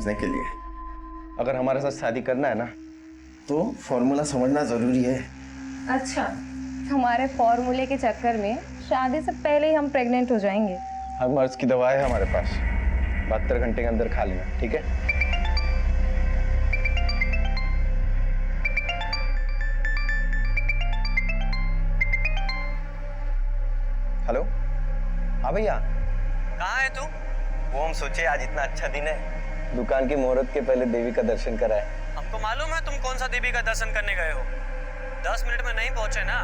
के लिए अगर हमारे साथ शादी करना है ना तो फॉर्मूला समझना जरूरी है। अच्छा, हमारे फॉर्मूले के चक्कर में शादी से पहले ही हम प्रेग्नेंट हो जाएंगे। हर मर्ज की दवा है हमारे पास, 72 घंटे के अंदर खा लेना, ठीक है? हेलो, हाँ भैया। कहाँ है तू? वो हम सोचे आज इतना अच्छा दिन है, दुकान की मुहूर्त के पहले देवी का दर्शन कराए। हमको मालूम है तुम कौन सा देवी का दर्शन करने गए हो। 10 मिनट में नहीं पहुंचे ना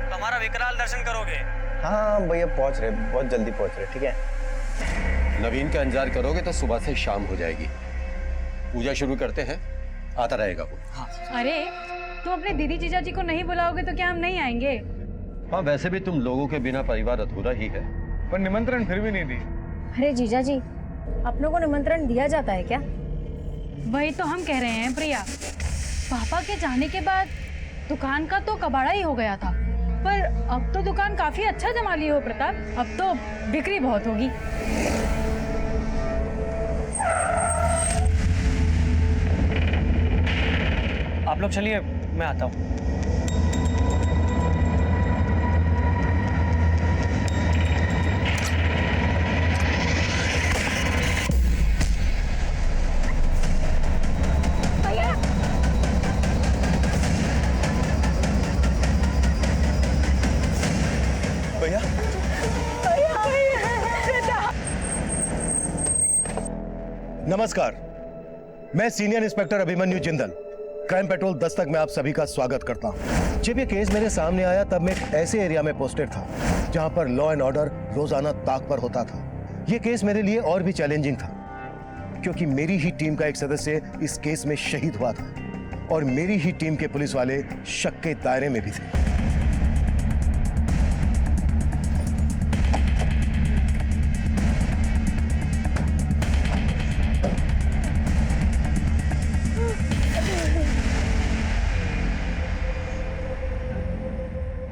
तो हमारा विकराल दर्शन करोगे। हाँ भैया पहुंच रहे, बहुत जल्दी पहुंच रहे, ठीक है? नवीन का इंतजार करोगे तो सुबह से शाम हो जाएगी। पूजा शुरू करते हैं, आता रहेगा वो। अरे तुम अपने दीदी जीजा जी को नहीं बुलाओगे तो क्या हम नहीं आएंगे? हाँ, वैसे भी तुम लोगों के बिना परिवार अधूरा ही है। पर निमंत्रण फिर भी नहीं दी। अरे जीजा जी, अपनों को निमंत्रण दिया जाता है क्या? वही तो हम कह रहे हैं प्रिया। पापा के जाने के बाद दुकान का तो कबाड़ा ही हो गया था, पर अब तो दुकान काफी अच्छा जमा ली हो प्रताप। अब तो बिक्री बहुत होगी। आप लोग चलिए, मैं आता हूँ। भैया नमस्कार, मैं senior inspector Abhimanyu Jindal, crime petrol Dastak में आप सभी का स्वागत करता हूं। जब ये केस मेरे सामने आया तब मैं एक ऐसे एरिया में पोस्टेड था जहां पर लॉ एंड ऑर्डर रोजाना ताक पर होता था। ये केस मेरे लिए और भी चैलेंजिंग था क्योंकि मेरी ही टीम का एक सदस्य इस केस में शहीद हुआ था और मेरी ही टीम के पुलिस वाले शक के दायरे में भी थे।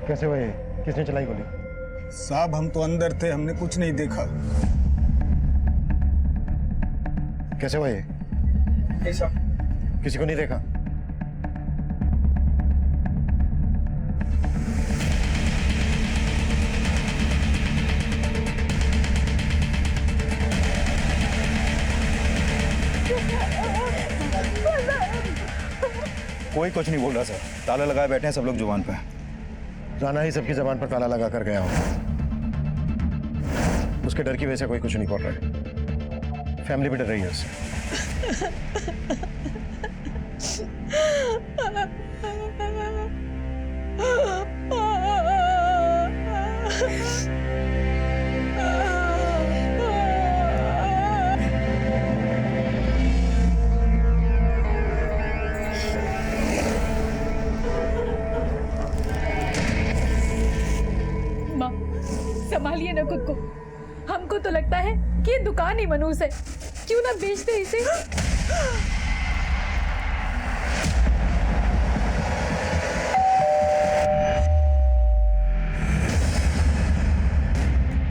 कैसे हुए? किसने चलाई गोली? साहब हम तो अंदर थे, हमने कुछ नहीं देखा। कैसे हुए? किसी को नहीं देखा? कोई कुछ नहीं बोल रहा सर, ताला लगाए बैठे हैं सब लोग जुबान पे। राणा ही सबकी जबान पर ताला लगा कर गया हो। उसके डर की वजह से कोई कुछ नहीं बोल रहा है। फैमिली भी डर रही है उससे। माँ, संभालिए ना खुद को। हमको तो लगता है कि ये दुकान ही मनूस है, क्यों ना बेचते इसे।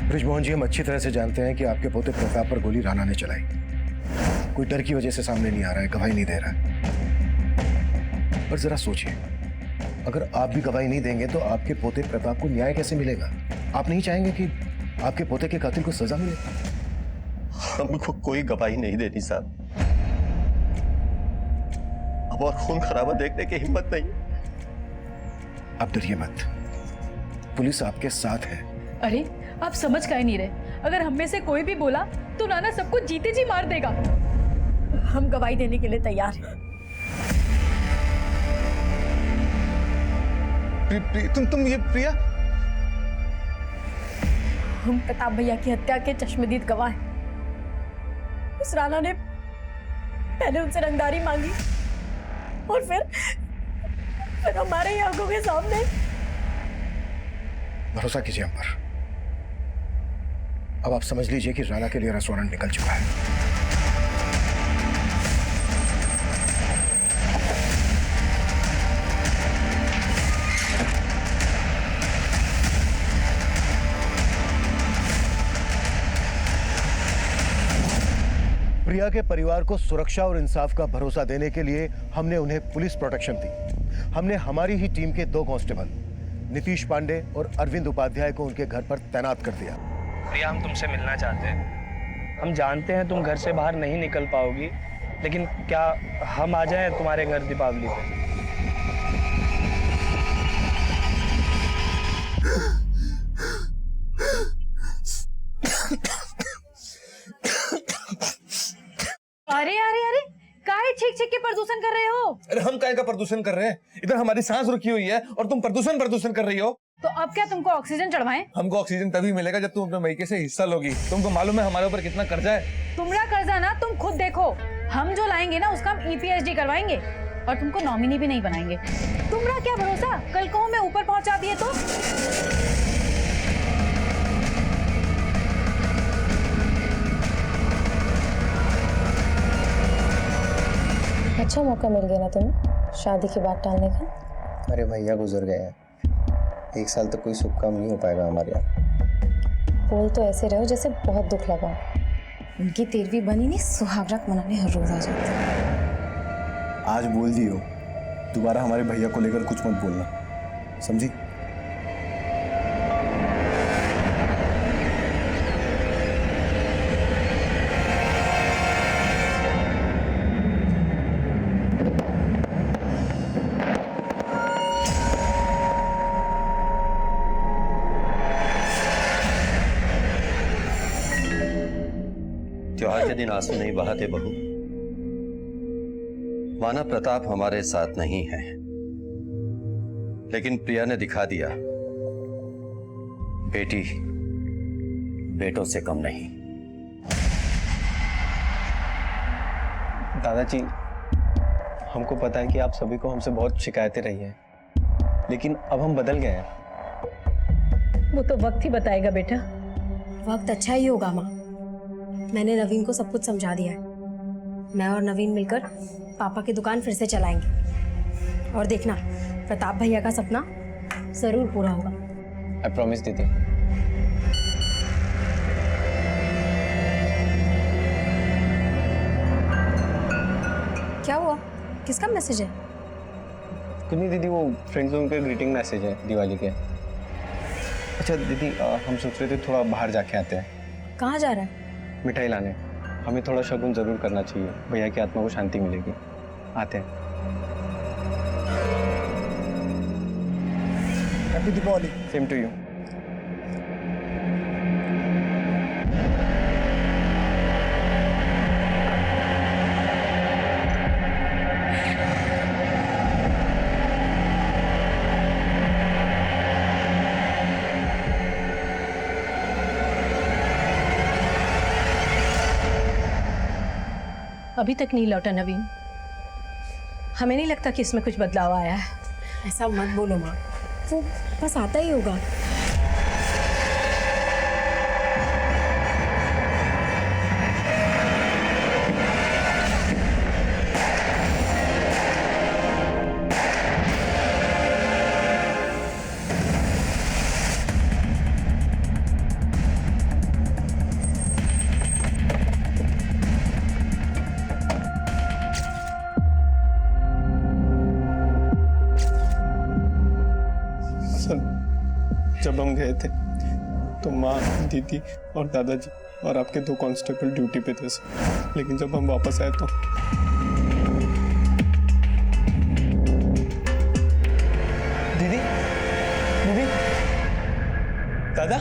ब्रिजमोहन जी, हम अच्छी तरह से जानते हैं कि आपके पोते प्रताप पर गोली राणा ने चलाई। कोई डर की वजह से सामने नहीं आ रहा है, गवाही नहीं दे रहा है। पर जरा सोचिए, अगर आप भी गवाही नहीं देंगे तो आपके पोते प्रताप को न्याय कैसे मिलेगा? आप नहीं चाहेंगे कि आपके पोते के कातिल को सजा मिले? हमको कोई गवाही नहीं देनी साहब। अब और खून खराबा देखने की हिम्मत नहीं। आप डरिए मत, पुलिस आपके साथ है। अरे आप समझ काहे नहीं रहे? अगर हम में से कोई भी बोला तो राणा सबको जीते जी मार देगा। हम गवाही देने के लिए तैयार हैं। तुम ये प्रिया? हम प्रताप भैया की हत्या के चश्मदीद गवाह हैं। उस राणा ने पहले उनसे रंगदारी मांगी और फिर हमारे ही आंखों के सामने। भरोसा कीजिए हम पर। अब आप समझ लीजिए कि राणा के लिए रेस्टोरेंट निकल चुका है। प्रिया प्रिया के परिवार को सुरक्षा और इंसाफ का भरोसा देने के लिए हमने उन्हें पुलिस प्रोटेक्शन दी। हमने हमारी ही टीम के 2 कांस्टेबल नीतीश पांडे और अरविंद उपाध्याय को उनके घर पर तैनात कर दिया। प्रिया, हम तुमसे मिलना चाहते हैं। हम जानते हैं तुम घर से बाहर नहीं निकल पाओगी, लेकिन क्या हम आ जाएं तुम्हारे घर दीपावली पे? अरे अरे अरे, काहे छींक छींक के प्रदूषण कर रहे हो? अरे हम काय का प्रदूषण कर रहे हैं? इधर हमारी सांस रुकी हुई है और तुम प्रदूषण कर रही हो। तो अब क्या तुमको ऑक्सीजन चढ़वाएं? हमको ऑक्सीजन तभी मिलेगा जब तुम अपने मायके से हिस्सा लोगी। तुमको मालूम है हमारे ऊपर कितना कर्जा है? तुमरा कर्जा ना तुम खुद देखो। हम जो लाएंगे ना उसका हम EPHD करवाएंगे और तुमको नॉमिनी भी नहीं बनाएंगे। तुमरा क्या भरोसा, कल को हमें ऊपर पहुंचा दिए तो? अच्छा मौका मिल गया ना तुम्हें शादी की बात टालने का। अरे भैया गुजर गए हैं, 1 साल तक कोई शुभ काम नहीं हो पाएगा हमारे यहाँ। बोल तो ऐसे रहो जैसे बहुत दुख लगा। उनकी 13वीं बनी नहीं, सुहागरात मनाने हर रोज आ जाते। आज बोल दी हो, दोबारा हमारे भैया को लेकर कुछ मत बोलना, समझी? त्योहार के दिन आंसू नहीं बहाते बहू। माना प्रताप हमारे साथ नहीं है, लेकिन प्रिया ने दिखा दिया बेटी बेटों से कम नहीं। दादाजी, हमको पता है कि आप सभी को हमसे बहुत शिकायतें रही हैं, लेकिन अब हम बदल गए हैं। वो तो वक्त ही बताएगा बेटा। वक्त अच्छा ही होगा माँ। मैंने नवीन को सब कुछ समझा दिया है। मैं और नवीन मिलकर पापा की दुकान फिर से चलाएंगे और देखना प्रताप भैया का सपना जरूर पूरा होगा। आई प्रॉमिस दीदी। क्या हुआ, किसका मैसेज है? कुछ नहीं दीदी, वो फ्रेंड्स लोगों के ग्रीटिंग मैसेज है दिवाली के। अच्छा दीदी, हम सोच रहे थे थोड़ा बाहर जाके आते हैं। कहाँ जा रहा है? मिठाई लाने। हमें थोड़ा शगुन जरूर करना चाहिए, भैया की आत्मा को शांति मिलेगी। आते हैं। Happy Deepavali. Same to you. अभी तक नहीं लौटा नवीन। हमें नहीं लगता कि इसमें कुछ बदलाव आया है। ऐसा मत बोलो माँ, वो बस आता ही होगा। जब हम गए थे तो माँ, दीदी और दादाजी और आपके 2 कांस्टेबल ड्यूटी पे थे सर। लेकिन जब हम वापस आए तो दीदी, दीदी, दादा,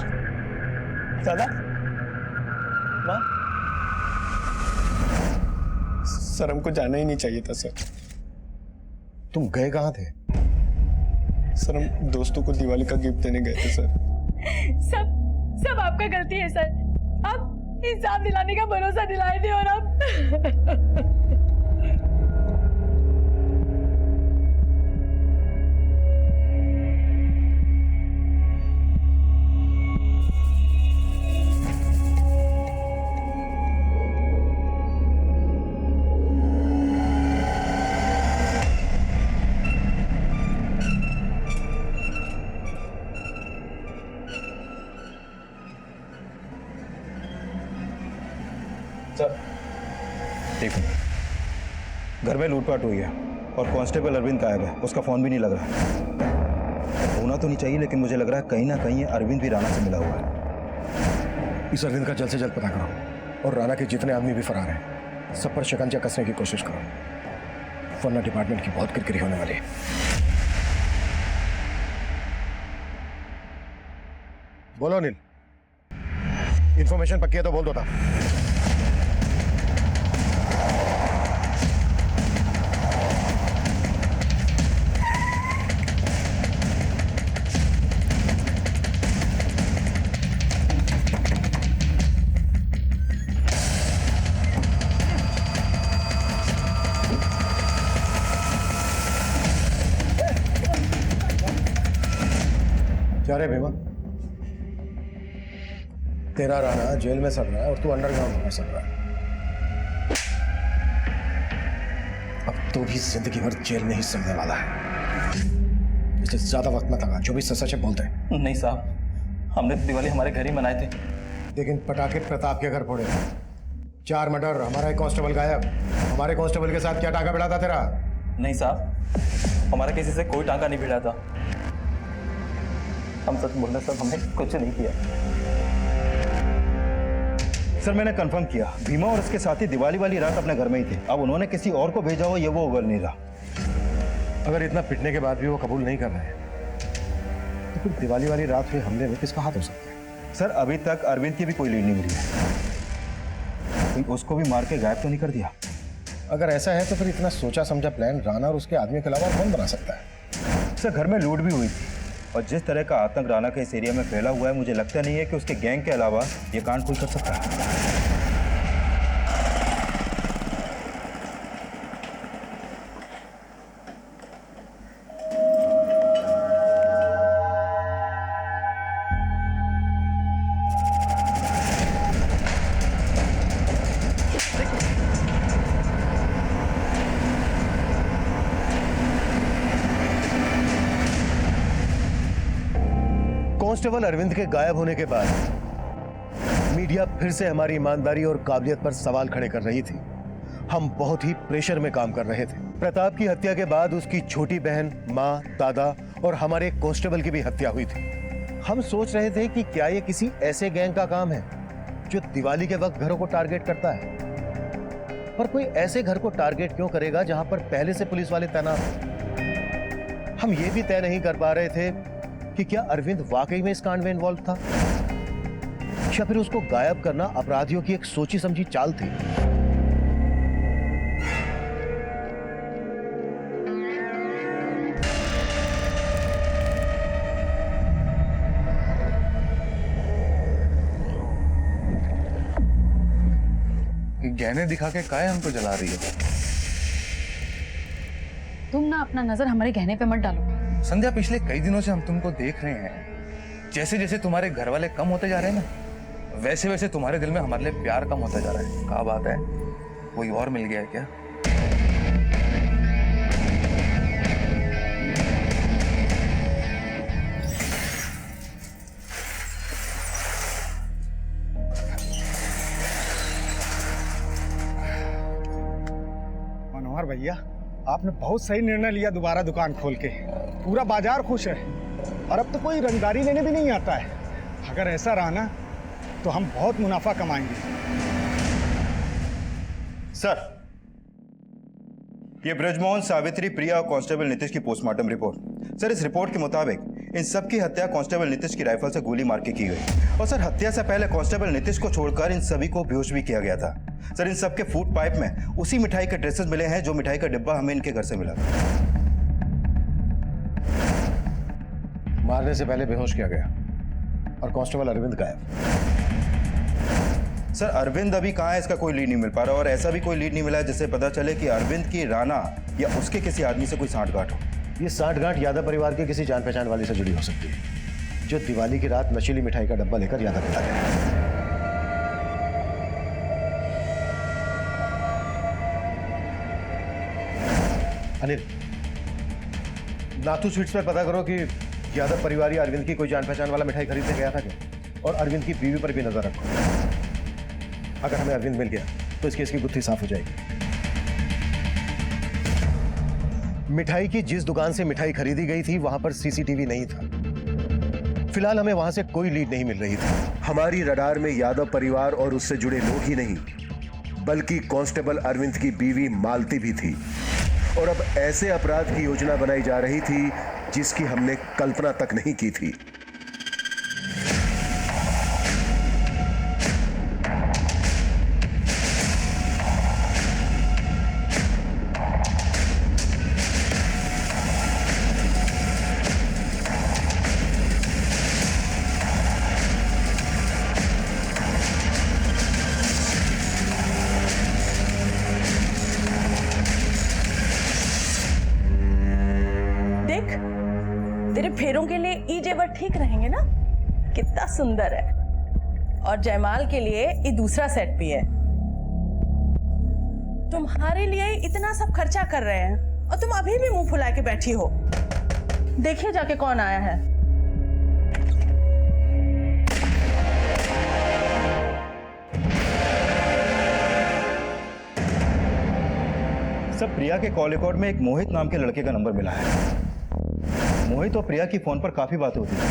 दादा, माँ, सर हमको जाना ही नहीं चाहिए था सर। तुम गए कहाँ थे? सर हम दोस्तों को दिवाली का गिफ्ट देने गए थे सर। सब आपका गलती है सर। आप इंसाफ दिलाने का भरोसा दिलाए थे और अब घर में लूटपाट हुई है और कांस्टेबल अरविंद गायब है, उसका फोन भी नहीं लग रहा। होना तो नहीं चाहिए, लेकिन मुझे लग रहा है कहीं ना कहीं ये अरविंद भी राणा से मिला हुआ है। इस अरविंद का जल्द से जल्द पता करो और राणा के जितने आदमी भी फरार हैं सब पर शिकंजा कसने की कोशिश करो, वरना डिपार्टमेंट की बहुत किरकिरी होने वाली है। बोलो अनिल, इंफॉर्मेशन पक्की है तो बोल दो था। क्या रे भीमा, तेरा राणा जेल में सड़ रहा है और तू अंडरग्राउंड में सड़ रहा है। अब तो भी जिंदगी भर जेल में ही सड़ने वाला है। इससे ज्यादा वक्त मत लगा, जो भी सच है बोलते हैं। नहीं साहब, हमने तो दिवाली हमारे घर ही मनाए थे। लेकिन पटाखे प्रताप के घर फोड़े, 4 मर्डर, हमारा एक कांस्टेबल गायब। हमारे कांस्टेबल के साथ क्या टांका भिड़ा था तेरा? नहीं साहब, हमारा किसी से कोई टांका नहीं भिड़ा था। हम सच बोल रहे सर, हमने कुछ नहीं किया। सर मैंने कंफर्म किया, भीमा और उसके साथी दिवाली वाली रात अपने घर में ही थे। अब उन्होंने किसी और को भेजा हो ये वो उगल नहीं रहा। अगर इतना पिटने के बाद भी वो कबूल नहीं कर रहे हैं तो फिर दिवाली वाली रात हुए हमले में किसका हाथ हो सकता है? सर अभी तक अरविंद की भी कोई लीड नहीं मिली है। कहीं उसको भी मार के गायब तो नहीं कर दिया? अगर ऐसा है तो फिर इतना सोचा समझा प्लान राणा और उसके आदमी के अलावा कौन बना सकता है? सर घर में लूट भी हुई थी और जिस तरह का आतंक राणा के इस एरिया में फैला हुआ है, मुझे लगता नहीं है कि उसके गैंग के अलावा ये कांड कोई कर सकता है। कांस्टेबल अरविंद के गायब होने के बाद मीडिया फिर से हमारी ईमानदारी और काबिलियत पर सवाल खड़े कर रही थी। हम बहुत ही प्रेशर में काम कर रहे थे। प्रताप की हत्या के बाद उसकी छोटी बहन, माँ, दादा और हमारे कांस्टेबल की भी हत्या हुई थी। हम सोच रहे थे कि क्या ये किसी ऐसे गैंग का काम है जो दिवाली के वक्त घरों को टारगेट करता है। पर कोई ऐसे घर को टारगेट क्यों करेगा जहां पर पहले से पुलिस वाले तैनात हैं? हम ये भी तय नहीं कर पा रहे थे कि क्या अरविंद वाकई में इस कांड में इन्वॉल्व था या फिर उसको गायब करना अपराधियों की एक सोची समझी चाल थी। गहने दिखा के काहे हमको जला रही हो? तुम ना अपना नजर हमारे गहने पे मत डालो। संध्या, पिछले कई दिनों से हम तुमको देख रहे हैं। जैसे जैसे तुम्हारे घर वाले कम होते जा रहे हैं ना, वैसे वैसे तुम्हारे दिल में हमारे लिए प्यार कम होता जा रहा है। क्या बात है, कोई और मिल गया है क्या? मनोहर भैया, आपने बहुत सही निर्णय लिया दोबारा दुकान खोल के। पूरा बाजार खुश है और अब तो कोई रंगदारी लेने भी नहीं आता है। अगर ऐसा रहा ना तो हम बहुत मुनाफा कमाएंगे। सर ये ब्रजमोहन, सावित्री, प्रिया और कांस्टेबल नीतीश की पोस्टमार्टम रिपोर्ट। सर इस रिपोर्ट के मुताबिक इन सब की हत्या कांस्टेबल नीतीश की राइफल से गोली मार के की गई। और सर हत्या से पहले कांस्टेबल नीतीश को छोड़कर इन सभी को बेहोश भी किया गया था। सर इन सब के फूड पाइप में उसी मिठाई के ड्रेसेस मिले हैं जो मिठाई का डिब्बा हमें इनके घर से मिला था। मारने से पहले बेहोश किया गया और कांस्टेबल अरविंद गायब। सर अरविंद अभी कहाँ है, इसका कोई लीड नहीं मिल पा रहा और ऐसा भी कोई लीड नहीं मिला है जिससे पता चले कि अरविंद की राणा या उसके किसी आदमी से कोई सांठगांठ हो। ये सांठगांठ यादव परिवार के किसी जान पहचान वाले से जुड़ी हो सकती है जो दिवाली की रात नशीली मिठाई का डब्बा लेकर यादव पिला गया। अनिल, नाथू स्वीट्स पर पता करो कि यादव परिवार या अरविंद की कोई जान पहचान वाला मिठाई खरीदने गया था क्या, और अरविंद की बीवी पर भी नजर रखो। अगर हमें अरविंद मिल गया तो इस केस की गुत्थी साफ हो जाएगी। मिठाई की जिस दुकान से मिठाई खरीदी गई थी वहां पर सीसीटीवी नहीं था। फिलहाल हमें वहां से कोई लीड नहीं मिल रही थी। हमारी रडार में यादव परिवार और उससे जुड़े लोग ही नहीं बल्कि कांस्टेबल अरविंद की बीवी मालती भी थी। और अब ऐसे अपराध की योजना बनाई जा रही थी जिसकी हमने कल्पना तक नहीं की थी। देख, तेरे फेरों के लिए ई जेवर ठीक रहेंगे ना? कितना सुंदर है। और जयमाल के लिए ये दूसरा सेट भी है। तुम्हारे लिए इतना सब खर्चा कर रहे हैं और तुम अभी भी मुंह फुला के बैठी हो। देखिए जाके कौन आया है। सब प्रिया के कॉल रिकॉर्ड में एक मोहित नाम के लड़के का नंबर मिला है। मोहित और प्रिया की फोन पर काफी बातें होती थी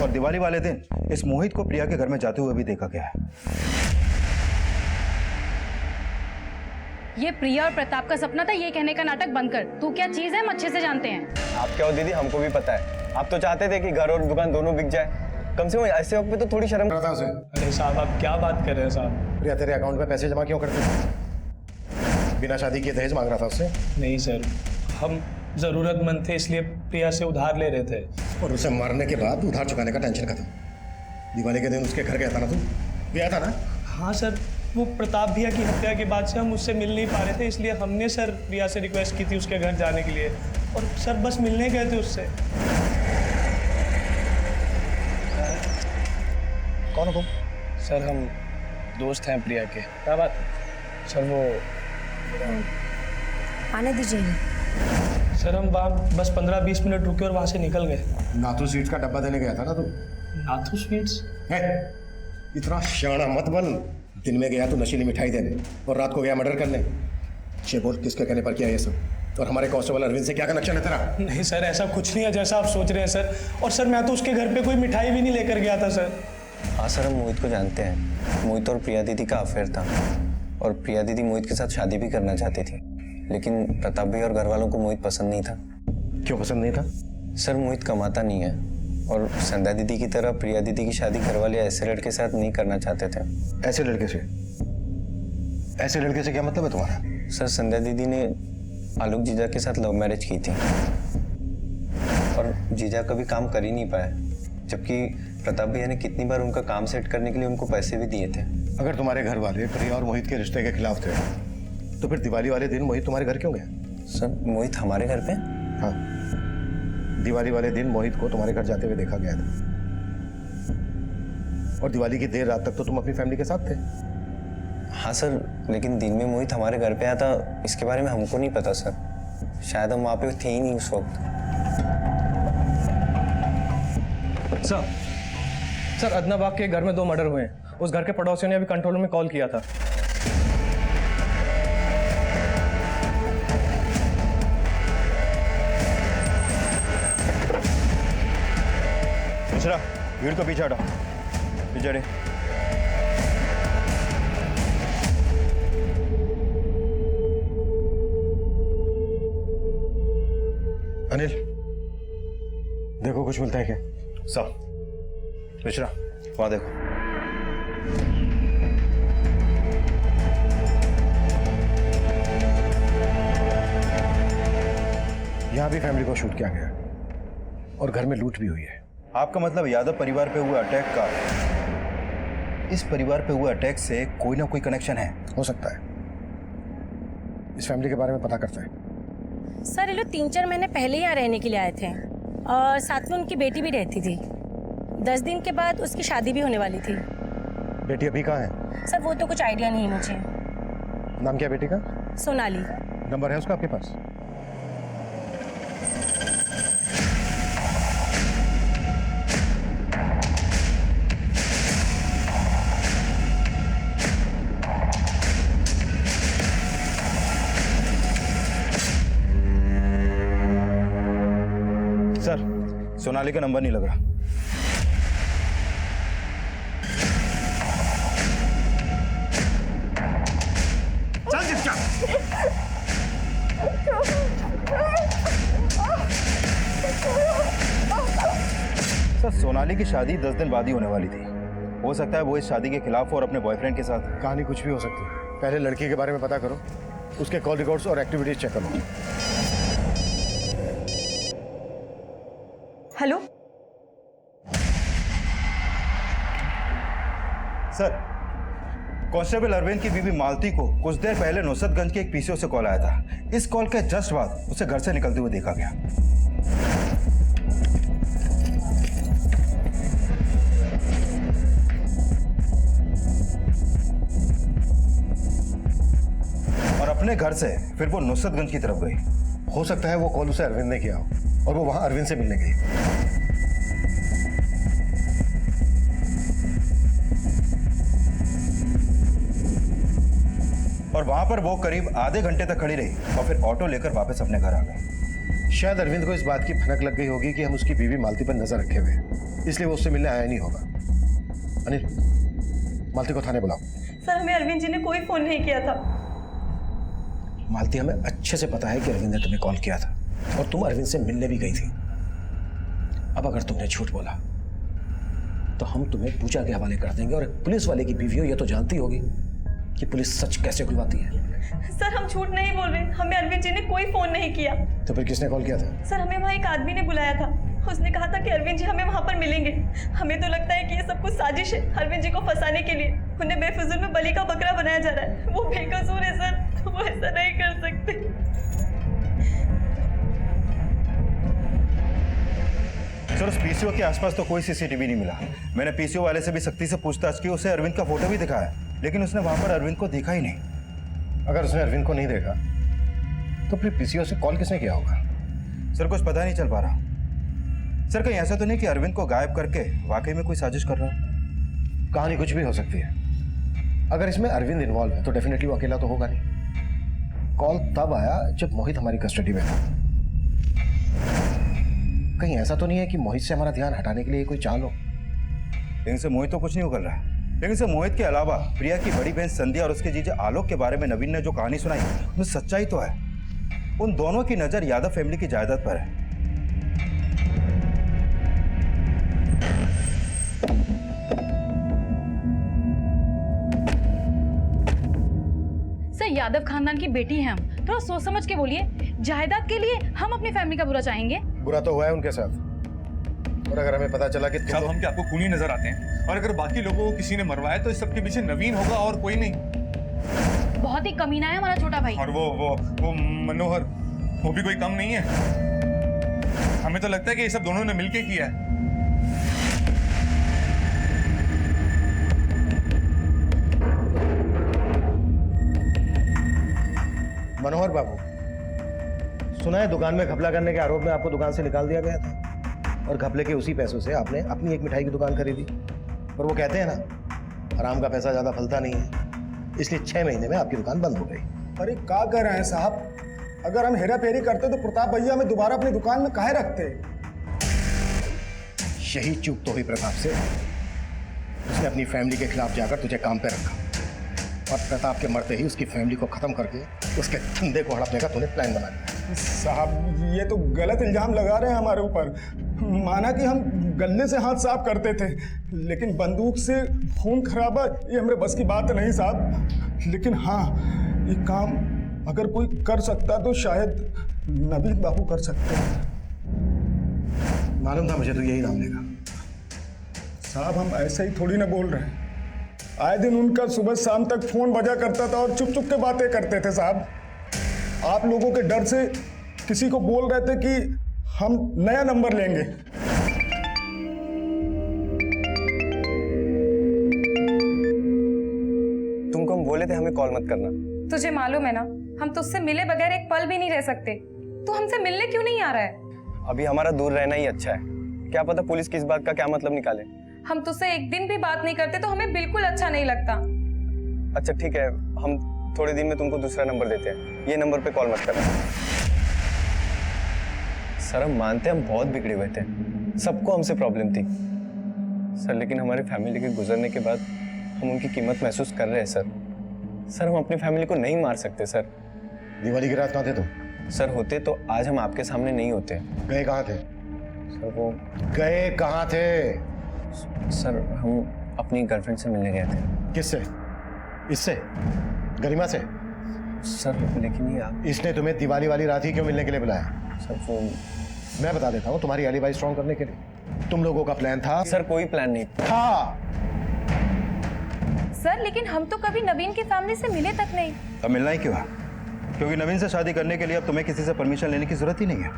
और दिवाली वाले दिन इस मोहित को प्रिया के घर में जाते हुए भी देखा गया है। ये प्रिया और प्रताप का सपना था, ये कहने का नाटक बंद कर। तू क्या चीज है हम अच्छे से जानते हैं। आप क्या हो दीदी, हमको भी पता है। आप तो चाहते थे कि घर और दुकान दोनों बिक जाए। कम से कम ऐसे वक्त पे तो थोड़ी शर्म करता उसे। अरे साहब आप क्या बात कर रहे हैं साहब? प्रिया तेरे अकाउंट में पैसे जमा क्यों करते थे? बिना शादी किए दहेज मांग रहा था उससे? नहीं सर, हम जरूरतमंद थे इसलिए प्रिया से उधार ले रहे थे। और उसे मारने के बाद उधार चुकाने का टेंशन खत्म। दिवाली के दिन उसके घर गया था ना तू? गया था ना? हाँ सर, वो प्रताप भैया की हत्या के बाद से हम उससे मिल नहीं पा रहे थे, इसलिए हमने सर प्रिया से रिक्वेस्ट की थी उसके घर जाने के लिए। और सर बस मिलने गए थे उससे। कौन हो तुम? सर हम दोस्त हैं प्रिया के। क्या बात? सर वो आने दीजिए। सर हम वहाँ बस 15-20 मिनट रुके और वहाँ से निकल गए। नाथू स्वीट्स का डब्बा देने गया था ना तू? नाथू स्वीट्स? इतना शाना मत बन। दिन में गया तो नशीली मिठाई देने और रात को गया मर्डर करने। बोल किसके कहने पर किया ये सब? और हमारे कांस्टेबल अरविंद से क्या कनेक्शन है तेरा? नहीं सर, ऐसा कुछ नहीं है जैसा आप सोच रहे हैं सर। और सर मैं तो उसके घर पे कोई मिठाई भी नहीं लेकर गया था सर। हाँ सर, हम मोहित को जानते हैं। मोहित और प्रिया दीदी का अफेयर था और प्रिया दीदी मोहित के साथ शादी भी करना चाहती थी, लेकिन प्रताप भाई और घर वालों को मोहित पसंद नहीं था। क्यों पसंद नहीं था? सर मोहित कमाता नहीं है और संध्या दीदी की तरह प्रिया दीदी की शादी घर वाले ऐसे लड़के के साथ नहीं करना चाहते थे। ऐसे लड़के से? ऐसे लड़के से क्या मतलब है तुम्हारा? सर संध्या दीदी ने आलोक जीजा के साथ लव मैरिज की थी और जीजा कभी काम कर ही नहीं पाया, जबकि प्रताप भैया ने कितनी बार उनका काम सेट करने के लिए उनको पैसे भी दिए थे। अगर तुम्हारे घर वाले प्रिया और मोहित के रिश्ते के खिलाफ थे तो फिर दिवाली वाले दिन मोहित तुम्हारे घर क्यों गया? सर मोहित हमारे घर पे? हाँ, दिवाली वाले दिन मोहित को तुम्हारे घर जाते हुए देखा गया था और दिवाली की देर रात तक तो तुम अपनी फैमिली के साथ थे। हाँ सर, लेकिन दिन में मोहित हमारे घर पे आया था, इसके बारे में हमको नहीं पता सर। शायद हम वहाँ पे थे ही नहीं उस वक्त। सर अदनाबाग के घर में 2 मर्डर हुए हैं। उस घर के पड़ोसियों ने अभी कंट्रोल में कॉल किया था। मिश्रा, भीड़ को पीछे हटाओ। पीछे हटे। अनिल, देखो कुछ मिलता है क्या? साहब, मिश्रा वहां देखो। यहां भी फैमिली को शूट किया गया और घर में लूट भी हुई है। आपका मतलब यादव परिवार पे हुए अटैक का इस परिवार पे हुए अटैक से कोई ना कोई कनेक्शन है? हो सकता है। इस फैमिली के बारे में पता करते हैं। सर ये लोग 3-4 महीने पहले यहाँ रहने के लिए आए थे और साथ में उनकी बेटी भी रहती थी। 10 दिन के बाद उसकी शादी भी होने वाली थी। बेटी अभी कहाँ है? सर वो तो कुछ आइडिया नहीं मुझे। नाम क्या बेटी का? सोनाली। नंबर है उसका आपके पास? सोनाली का नंबर नहीं लग रहा। चल जिसका सर, सोनाली की शादी 10 दिन बाद ही होने वाली थी। हो सकता है वो इस शादी के खिलाफ हो और अपने बॉयफ्रेंड के साथ। कहानी कुछ भी हो सकती है। पहले लड़की के बारे में पता करो, उसके कॉल रिकॉर्ड्स और एक्टिविटीज चेक करो। हेलो सर, कांस्टेबल अरविंद की बीवी मालती को कुछ देर पहले नुसरतगंज के एक पीसीओ से कॉल आया था। इस कॉल के जस्ट बाद उसे घर से निकलते हुए देखा गया। और अपने घर से फिर वो नुसरतगंज की तरफ गई। हो सकता है वो कॉल उसे अरविंद ने किया हो और वो वहां अरविंद से मिलने गई। और वहां पर वो करीब आधे घंटे तक खड़ी रही और फिर ऑटो लेकर वापस अपने घर आ गई। शायद अरविंद को इस बात की भनक लग गई होगी कि हम उसकी बीवी मालती पर नजर रखे हुए, इसलिए वो उससे मिलने आया नहीं होगा। अनिल, मालती को थाने बुलाओ। सर, हमें अरविंद जी ने कोई फोन नहीं किया था। मालती, हमें अच्छे से पता है कि अरविंद ने तुम्हें कॉल किया था और तुम अरविंद से मिलने भी गई थी। अब अगर तुमने झूठ बोला तो हम तुम्हें पूजा के हवाले कर देंगे, और एक पुलिस वाले की बीवी हो ये तो जानती होगी कि पुलिस सच कैसे खुलवाती है। सर, हम झूठ नहीं बोल रहे, हमें अरविंद जी ने कोई फोन नहीं किया। तो फिर किसने कॉल किया था? सर, हमें वहाँ एक आदमी ने बुलाया था। उसने कहा था कि अरविंद जी हमें वहाँ पर मिलेंगे। हमें तो लगता है कि ये सब कुछ साजिश है अरविंद जी को फंसाने के लिए। उन्हें बेफिजूल में बलि का बकरा बनाया जा रहा है। वो बेकसूर है सर, वो ऐसा नहीं कर सकते। सर, उस पीसीओ के आसपास तो कोई सीसीटीवी नहीं मिला। मैंने पीसीओ वाले से भी सख्ती से पूछताछ की, उसे अरविंद का फोटो भी दिखाया, लेकिन उसने वहां पर अरविंद को देखा ही नहीं। अगर उसने अरविंद को नहीं देखा तो फिर पीसीओ से कॉल किसने किया होगा? सर, कुछ पता नहीं चल पा रहा। सर, कहीं ऐसा तो नहीं कि अरविंद को गायब करके वाकई में कोई साजिश कर रहा हो? कहानी कुछ भी हो सकती है। अगर इसमें अरविंद इन्वॉल्व है तो डेफिनेटली वो अकेला तो होगा नहीं। कॉल तब आया जब मोहित हमारी कस्टडी में था। कहीं ऐसा तो नहीं है कि मोहित से हमारा ध्यान हटाने के लिए कोई चाल हो? लेकिन से मोहित तो कुछ नहीं उगल रहा है। लेकिन से मोहित के अलावा प्रिया की बड़ी बहन संध्या और उसके जीजा आलोक के बारे में नवीन ने जो कहानी सुनाई उसमें सच्चाई तो है। उन दोनों की नजर यादव फैमिली की जायदाद पर है। सर, यादव खानदान की बेटी हैं हम, थोड़ा सोच समझ के बोलिए। जायदाद के लिए हम अपनी फैमिली का बुरा चाहेंगे? बुरा तो हुआ है उनके साथ, और अगर हमें पता चला कि साहब हम क्या आपको खूनी नजर आते हैं? और अगर बाकी लोगों को किसी ने मरवाया तो इस सबके पीछे नवीन होगा और कोई नहीं। बहुत ही कमीना है हमारा छोटा भाई। और वो मनोहर, वो भी कोई कम नहीं है। हमें तो लगता है कि ये सब दोनों ने मिलके किया है। मनोहर बाबू, सुना है दुकान में घपला करने के आरोप में आपको दुकान से निकाल दिया गया था, और घपले के उसी पैसों से आपने अपनी एक मिठाई की दुकान खरीदी। और वो कहते हैं ना, हराम का पैसा ज्यादा फलता नहीं है, इसलिए 6 महीने में आपकी दुकान बंद हो गई। अरे क्या कह रहे हैं साहब? अगर हम हेरा फेरी करते तो प्रताप भैया हमें दोबारा अपनी दुकान में काहे रखते? यही चूक तो हुई प्रताप से। उसने अपनी फैमिली के खिलाफ जाकर तुझे काम पे रखा, और प्रताप के मरते ही उसकी फैमिली को खत्म करके उसके धंधे को हड़पने का तूने प्लान बना लिया। साहब, ये तो गलत इल्जाम लगा रहे हैं हमारे ऊपर। माना कि हम गले से हाथ साफ करते थे, लेकिन बंदूक से खून खराबा ये हमारे बस की बात नहीं साहब। लेकिन हाँ, ये काम अगर कोई कर सकता तो शायद नवीन बाबू कर सकते हैं। मालूम था मुझे तो यही नाम लेगा। साहब, हम ऐसे ही थोड़ी ना बोल रहे हैं। आए दिन उनका सुबह शाम तक फोन बजा करता था और चुप चुप के बातें करते थे साहब। आप लोगों के डर से किसी को बोल रहे थे कि हम नया नंबर लेंगे। तुमको हम बोले थे हमें कॉल मत करना। तुझे मालूम है ना, हम तुझसे मिले बगैर एक पल भी नहीं रह सकते। तू हमसे मिलने क्यों नहीं आ रहा है? अभी हमारा दूर रहना ही अच्छा है। क्या पता पुलिस किस बात का क्या मतलब निकाले। हम तुझसे एक दिन भी बात नहीं करते तो हमें बिल्कुल अच्छा नहीं लगता। अच्छा ठीक है, हम थोड़े दिन में तुमको दूसरा नंबर देते हैं। ये नंबर पे कॉल मत करना। सर, हम मानते हैं हम बहुत बिगड़े हुए थे, सबको हमसे प्रॉब्लम थी सर, लेकिन हमारे फैमिली के गुजरने के बाद हम उनकी कीमत महसूस कर रहे हैं सर। सर हम अपनी फैमिली को नहीं मार सकते सर। दिवाली की रात कहाँ थे तुम? सर होते तो आज हम आपके सामने नहीं होते। गए कहाँ थे? सर वो गए कहाँ थे? सर हम अपनी गर्लफ्रेंड से मिलने गए थे। किससे? इससे? गरिमा से? सर लेकिन ये आप, इसने तुम्हें दिवाली वाली रात ही क्यों मिलने के लिए बुलाया? सर वो मैं बता देता हूँ, तुम्हारी एलिबाई स्ट्रॉन्ग करने के लिए। तुम लोगों का प्लान था? सर कोई प्लान नहीं था। सर लेकिन हम तो कभी नवीन की फैमिली से मिले तक नहीं। अब मिलना ही क्यों है? क्योंकि नवीन से शादी करने के लिए अब तुम्हें किसी से परमिशन लेने की जरूरत ही नहीं है।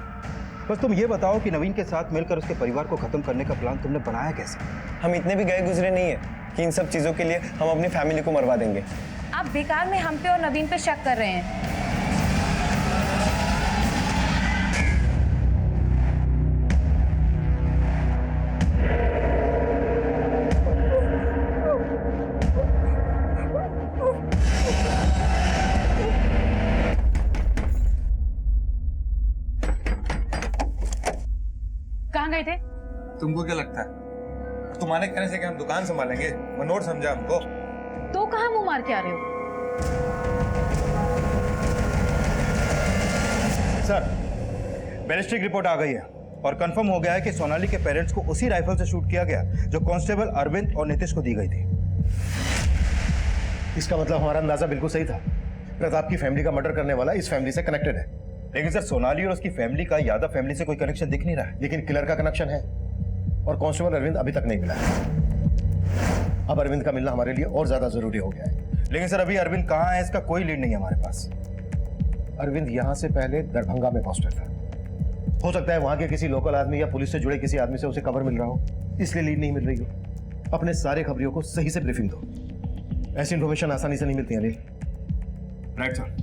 बस तुम ये बताओ कि नवीन के साथ मिलकर उसके परिवार को खत्म करने का प्लान तुमने बनाया कैसे? हम इतने भी गए गुजरे नहीं है कि इन सब चीजों के लिए हम अपनी फैमिली को मरवा देंगे। आप बेकार में हम पे और नवीन पे शक कर रहे हैं। कहाँ गए थे? तुमको क्या लगता है तुम्हारे कहने से कि हम दुकान संभालेंगे? मनोहर समझा हमको। तो कहाँ मुंह मार के आ रहे हो? सर बैलिस्टिक रिपोर्ट आ गई है और कंफर्म हो गया है कि सोनाली के पेरेंट्स को उसी राइफल से शूट किया गया जो कांस्टेबल अरविंद और नीतीश को दी गई थी। इसका मतलब हमारा अंदाजा बिल्कुल सही था। प्रताप की फैमिली का मर्डर करने वाला इस फैमिली से कनेक्टेड है। लेकिन सर सोनाली और उसकी फैमिली का यादव फैमिली से कोई कनेक्शन दिख नहीं रहा है। लेकिन किलर का कनेक्शन है और कांस्टेबल अरविंद अभी तक नहीं मिला है। अब अरविंद का मिलना हमारे लिए और ज्यादा जरूरी हो गया है। लेकिन सर अभी अरविंद कहाँ है इसका कोई लीड नहीं है हमारे पास। अरविंद यहाँ से पहले दरभंगा में पोस्टेड था। हो सकता है वहां के किसी लोकल आदमी या पुलिस से जुड़े किसी आदमी से उसे खबर मिल रहा हो, इसलिए लीड नहीं मिल रही हो। अपने सारे खबरियों को सही से ब्रीफिंग दो। ऐसी इन्फॉर्मेशन आसानी से नहीं मिलती है अनिल। Right sir.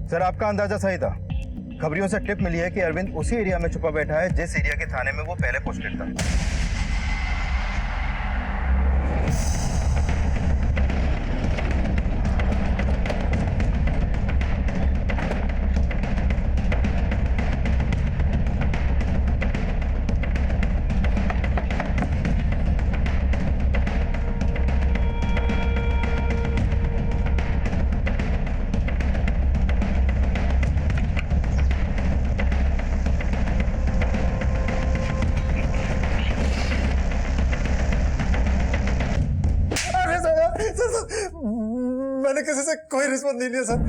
सर आपका अंदाजा सही था। खबरियों से टिप मिली है कि अरविंद उसी एरिया में छुपा बैठा है जिस एरिया के थाने में वो पहले पोस्टेड था। मैंने किसी से कोई रिश्वत नहीं लिया सर।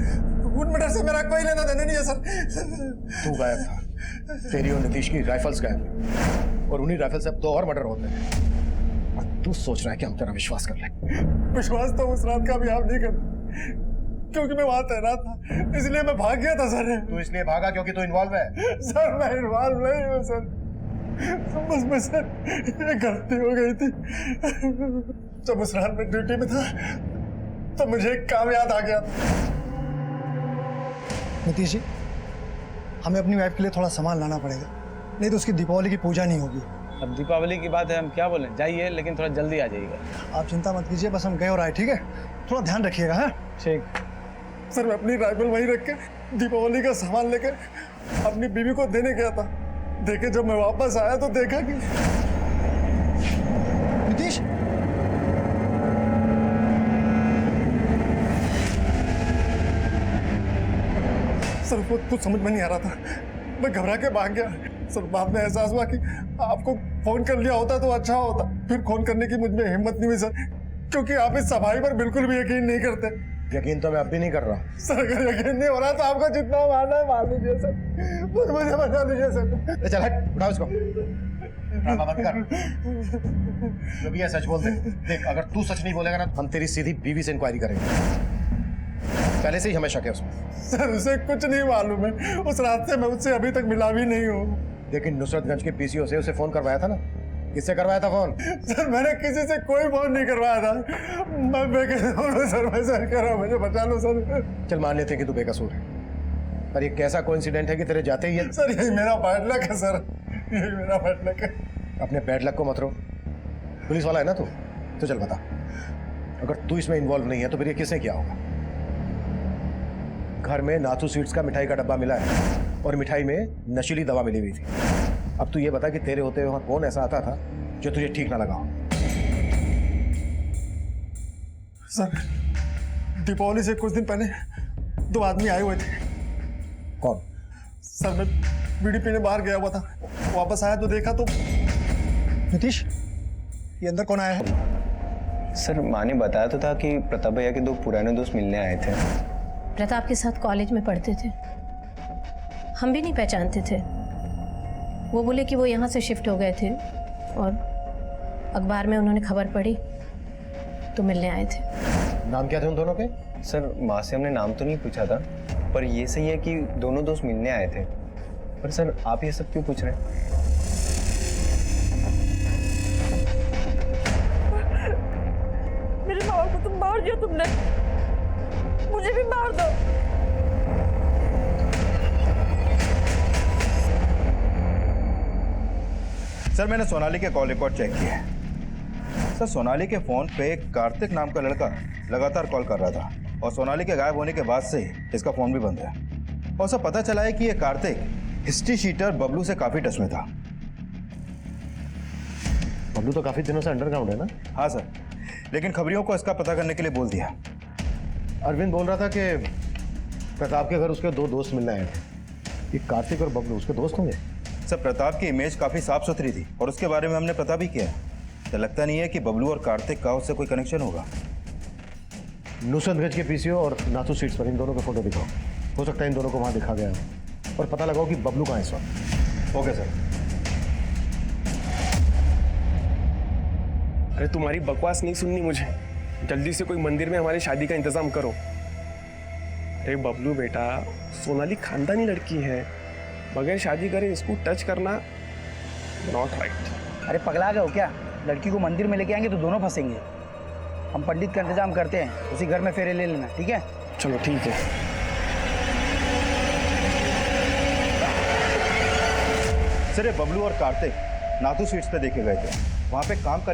उन मर्डर से मेरा कोई लेना देना नहीं है सर। तू गायब था, तेरी और नीतीश की राइफल्स गायब, और उन्हीं राइफल से अब 2 और मर्डर होते हैं। और तू सोच रहा है कि हम तेरा विश्वास कर लें? विश्वास तो उस रात का भी आप नहीं करते, क्योंकि मैं वहां तैनात था इसलिए मैं भाग गया था सर। तू इसलिए भागा क्योंकि तू इन्वॉल्व है? सर मैं इन्वॉल्व नहीं हूँ सर, बस मैं सर ये गलती हो गई थी। जब उस रात में ड्यूटी में था तो मुझे एक काम याद आ गया। नीतीश जी हमें अपनी वाइफ के लिए थोड़ा सामान लाना पड़ेगा, नहीं तो उसकी दीपावली की पूजा नहीं होगी। अब दीपावली की बात है, हम क्या बोलें? जाइए लेकिन थोड़ा जल्दी आ जाइएगा। आप चिंता मत कीजिए, बस हम गए और आए, ठीक है? थोड़ा ध्यान रखिएगा। हाँ ठीक। सर मैं अपनी राइफल वहीं रख के दीपावली का सामान लेकर अपनी बीवी को देने गया था। देखे जब मैं वापस आया तो देखा कि नीतीश सर वो कुछ समझ में नहीं आ रहा था, मैं घबरा के भाग गया। सर बाद में एहसास हुआ कि आपको फोन कर लिया होता तो अच्छा होता। फिर फोन करने की मुझ में हिम्मत नहीं हुई सर, क्योंकि आप इस सफाई पर बिल्कुल भी यकीन नहीं करते। यकीन तो मैं अब भी नहीं कर रहा। सर अगर यकीन नहीं हो रहा तो आपको जितना मारना है मार लीजिए सर, मुझे बचा लीजिए सर। चल हट, उठाओ इसको। ड्रामा मत कर, जो भी है सच बोल दे। देख अगर तू सच नहीं बोलेगा ना, हम तेरी सीधी बीवी से इंक्वायरी करेंगे। पहले से ही हमें शक है उसमें। सर उसे कुछ नहीं मालूम है, उस रात से मैं उससे अभी तक मिला भी नहीं हूँ। लेकिन नुसरतगंज के पीसीओ से उसे फोन करवाया था ना? किससे करवाया था फोन? सर मैंने किसी से कोई फोन नहीं करवाया था, मैं बेकसूर हूँ सर, मैं सर कह रहा हूँ, मुझे बचा लो सर। चल मान लेते हैं कि तू बेकसूर है, पर ये कैसा कोइंसिडेंट है कि तेरे जाते ही सर यही मेरा बैड लक है सर, यही मेरा बैड लक है। अपने बैड लक को मत रो, पुलिस वाला है ना तू, तो चल बता, अगर तू इसमें इन्वॉल्व नहीं है तो फिर ये किसने किया होगा? घर में नाथू स्वीट्स का मिठाई का डब्बा मिला है और मिठाई में नशीली दवा मिली हुई थी। अब तू ये बता कि तेरे होते हुए वहां कौन ऐसा आता था जो तुझे ठीक ना लगा हो? सर, दीपावली से कुछ दिन पहले 2 आदमी आए हुए थे। कौन? सर, मैं बीड़ी पीने बाहर गया हुआ था, वापस आया तो देखा तो नीतीश, ये अंदर कौन आया है? सर माँ ने बताया तो था कि प्रताप भैया के 2 पुराने दोस्त मिलने आए थे। प्रताप के साथ कॉलेज में पढ़ते थे, हम भी नहीं पहचानते थे। वो बोले कि वो यहाँ से शिफ्ट हो गए थे और अखबार में उन्होंने खबर पढ़ी तो मिलने आए थे। नाम क्या थे उन दोनों के? सर माँ से हमने नाम तो नहीं पूछा था, पर ये सही है कि दोनों दोस्त मिलने आए थे। पर सर आप ये सब क्यों पूछ रहे हैं? मेरे माँ को तुम मार दिया तुमने, मुझे भी मार दो। सर मैंने सोनाली के कॉल रिकॉर्ड चेक किया है। सर सोनाली के फोन पे कार्तिक नाम का लड़का लगातार कॉल कर रहा था और सोनाली के गायब होने के बाद से इसका फोन भी बंद है। और सर पता चला है कि ये कार्तिक हिस्ट्री शीटर बबलू से काफी टच में था। बबलू तो काफी दिनों से अंडरग्राउंड है ना? हाँ सर, लेकिन खबरियों को इसका पता करने के लिए बोल दिया। अरविंद बोल रहा था कि प्रताप के घर उसके 2 दोस्त मिलने आए थे। ये कार्तिक और बबलू उसके दोस्त होंगे? सर प्रताप की इमेज काफी साफ सुथरी थी और उसके बारे में हमने पता भी किया। तो लगता नहीं है कि बबलू और कार्तिक का उससे कोई कनेक्शन होगा। नुसरतगंज के पीसीओ और नाथू स्वीट्स पर इन दोनों का फोटो दिखाओ। हो सकता है इन दोनों को वहां दिखा गया हो और पता लगाओ कि बबलू कहाँ है इस वक्त। Okay sir. अरे तुम्हारी बकवास नहीं सुननी मुझे, जल्दी से कोई मंदिर में हमारी शादी का इंतजाम करो। अरे बबलू बेटा, सोनाली खानदानी लड़की है, बगैर शादी करे इसको टच करना नॉट राइट। अरे पगला गए हो क्या? लड़की को मंदिर में लेके आएंगे तो दोनों फंसेंगे। हम पंडित का इंतजाम करते हैं, उसी घर में फेरे ले लेना, ठीक है? चलो ठीक है। सर ये बबलू और कार्तिक नाथू स्वीट्स पे देखे गए थे, वहां पे काम करने